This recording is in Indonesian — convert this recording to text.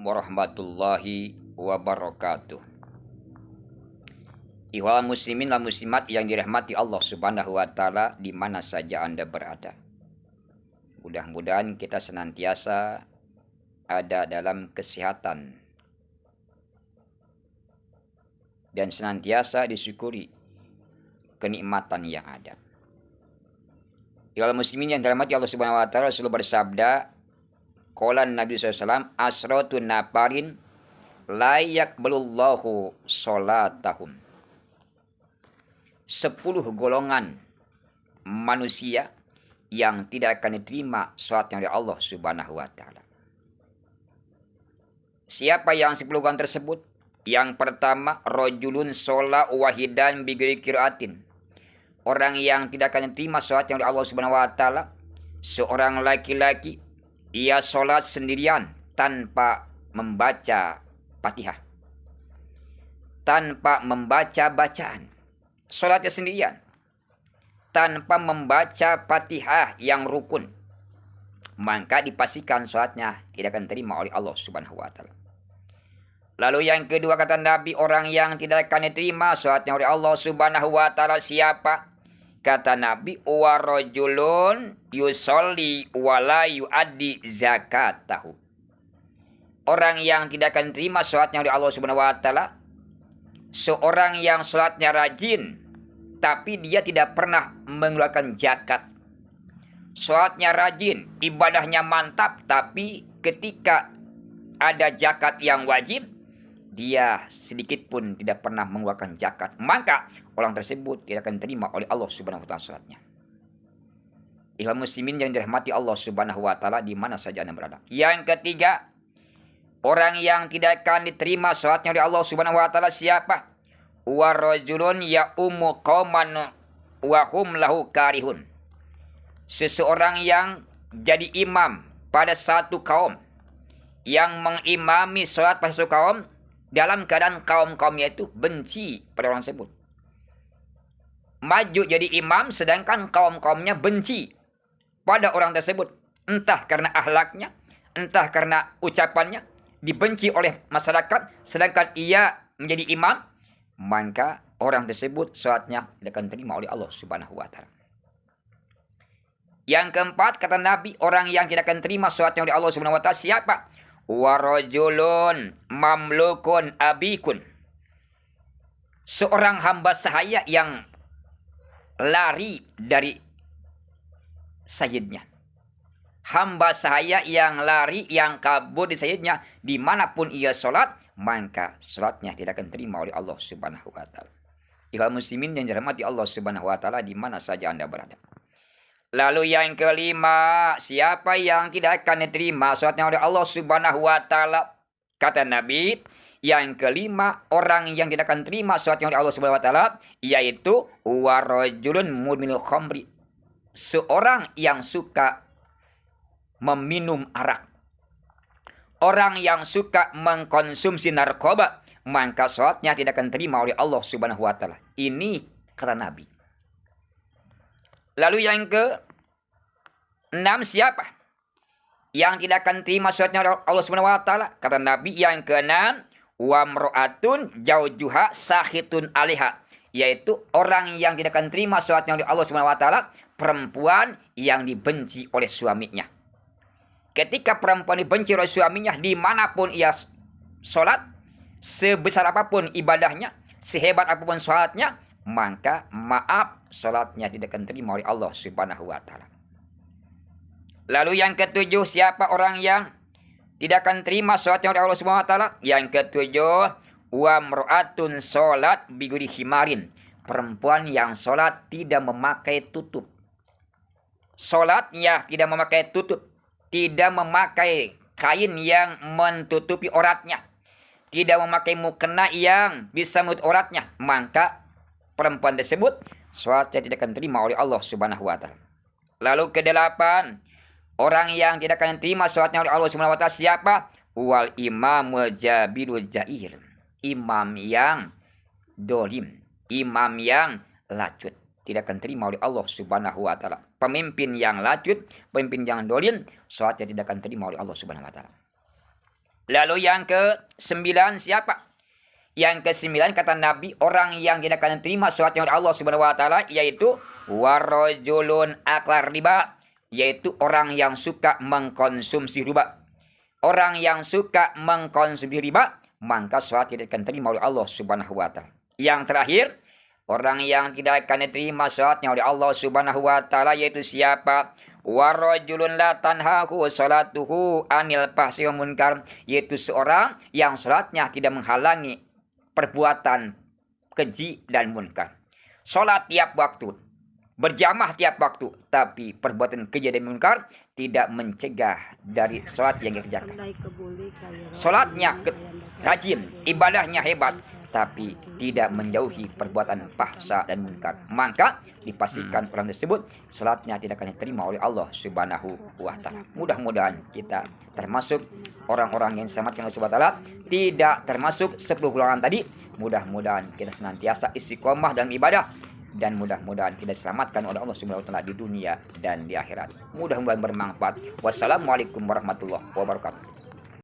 warahmatullahi wabarakatuh. Ihwal muslimin wal muslimat yang dirahmati Allah Subhanahu wa taala di mana saja Anda berada. Mudah-mudahan kita senantiasa ada dalam kesehatan dan senantiasa disyukuri kenikmatan yang ada. Ihwal muslimin yang dirahmati Allah Subhanahu wa taala, Rasulullah bersabda, qala Nabi SAW, asratun nafarin la yaqbalullahu sholatahum. 10 golongan manusia yang tidak akan diterima salatnya oleh Allah Subhanahu wa taala. Siapa yang 10 golongan tersebut? Yang pertama, rajulun shola wahidan bighairi qiraatin. Orang yang tidak akan diterima salatnya oleh Allah Subhanahu wa taala, seorang laki-laki ia sholat sendirian tanpa membaca Fatihah, tanpa membaca bacaan. Sholatnya sendirian tanpa membaca Fatihah yang rukun, maka dipastikan sholatnya tidak akan terima oleh Allah Subhanahu wa taala. Lalu yang kedua, kata Nabi, orang yang tidak akan diterima sholatnya oleh Allah Subhanahu wa taala siapa? Kata Nabi, wa rajulun yusolli wa la yuaddi zakatahu. Orang yang tidak akan terima sholatnya oleh Allah Subhanahu wa taala, seorang yang sholatnya rajin tapi dia tidak pernah mengeluarkan zakat. Sholatnya rajin, ibadahnya mantap, tapi ketika ada zakat yang wajib, dia sedikit pun tidak pernah mengeluarkan zakat. Maka orang tersebut tidak akan diterima oleh Allah Subhanahu wa taala sholatnya. Ihwal muslimin yang dirahmati Allah Subhanahu wa taala di mana saja Anda berada. Yang ketiga, orang yang tidak akan diterima sholatnya oleh Allah Subhanahu wa taala siapa? Wa rajulun ya'ummu qauman wa hum lahu karihun. Seseorang yang jadi imam pada satu kaum, yang mengimami sholat pada satu kaum dalam keadaan kaum-kaumnya itu benci pada orang tersebut. Maju jadi imam sedangkan kaum-kaumnya benci pada orang tersebut, entah karena akhlaknya, entah karena ucapannya, dibenci oleh masyarakat, sedangkan ia menjadi imam, maka orang tersebut sholatnya tidak akan terima oleh Allah Subhanahu wa taala. Yang keempat, kata Nabi, orang yang tidak akan terima sholatnya oleh Allah Subhanahu wa taala siapa? Wa rajulun mamlukun abikun. Seorang hamba sahaya yang lari dari sayyidnya. Hamba sahaya yang lari, yang kabur di sayyidnya, dimanapun ia sholat, maka sholatnya tidak akan terima oleh Allah Subhanahu wa taala. Ihwal muslimin yang dirahmati Allah Subhanahu wa taala di mana saja Anda berada. Lalu yang kelima, siapa yang tidak akan diterima sholatnya oleh Allah Subhanahu wa taala? Kata Nabi, yang kelima, orang yang tidak akan terima sholatnya oleh Allah Subhanahu wa taala yaitu wa rajulun mudminul khamri. Seorang yang suka meminum arak, orang yang suka mengkonsumsi narkoba, maka sholatnya tidak akan terima oleh Allah Subhanahu wa taala. Ini kata Nabi. Lalu yang ke-6, siapa yang tidak akan terima sholatnya oleh Allah Subhanahu wa taala? Kata Nabi yang ke-6, wa mra'atun jaujuha sahitun 'alaiha, yaitu orang yang tidak akan terima sholatnya oleh Allah Subhanahu wa taala, perempuan yang dibenci oleh suaminya. Ketika perempuan dibenci oleh suaminya, dimanapun ia sholat, sebesar apapun ibadahnya, sehebat apapun sholatnya, maka maaf, sholatnya tidak akan terima oleh Allah Subhanahu wa taala. Lalu yang ke-7, siapa orang yang tidak akan terima sholatnya oleh Allah Subhanahu wa taala? Yang ke-7, wa mra'atun sholat bighairi khimarin. Perempuan yang sholat tidak memakai tutup. Sholatnya tidak memakai tutup, tidak memakai kain yang menutupi auratnya, tidak memakai mukena yang bisa menutup auratnya, maka perempuan tersebut sholatnya tidak akan terima oleh Allah Subhanahu wa taala. Lalu ke-8, orang yang tidak akan terima sholatnya oleh Allah Subhanahu wa taala siapa? Wal imamul jabirul jair. Imam yang dolim, imam yang lacut, tidak akan terima oleh Allah Subhanahu wa taala. Pemimpin yang lacut, pemimpin yang dolim, sholatnya tidak akan terima oleh Allah Subhanahu wa taala. Lalu yang ke-9 siapa? Yang ke-9 kata Nabi, orang yang tidak akan terima salatnya oleh Allah Subhanahu wa taala yaitu warajulun aklar riba, yaitu orang yang suka mengkonsumsi riba. Orang yang suka mengkonsumsi riba, maka salat tidak akan terima oleh Allah Subhanahu wa taala. Yang terakhir, orang yang tidak akan diterima salatnya oleh Allah Subhanahu wa taala yaitu siapa? Warajulun la tanhahu salatuhu anil fahsyi wal munkar, yaitu seorang yang salatnya tidak menghalangi perbuatan keji dan munkar. Salat tiap waktu, berjamaah tiap waktu, tapi perbuatan keji dan munkar tidak mencegah dari salat yang dikerjakan. Salatnya rajin, ibadahnya hebat, tapi tidak menjauhi perbuatan fahsya dan munkar, maka dipastikan orang tersebut salatnya tidak akan diterima oleh Allah Subhanahu wa taala. Mudah-mudahan kita termasuk orang-orang yang diselamatkan oleh Subhanahu wa taala, tidak termasuk 10 golongan tadi. Mudah-mudahan kita senantiasa istiqomah dalam ibadah, dan mudah-mudahan kita diselamatkan oleh Allah Subhanahu wa taala di dunia dan di akhirat. Mudah-mudahan bermanfaat. Wassalamualaikum warahmatullahi wabarakatuh.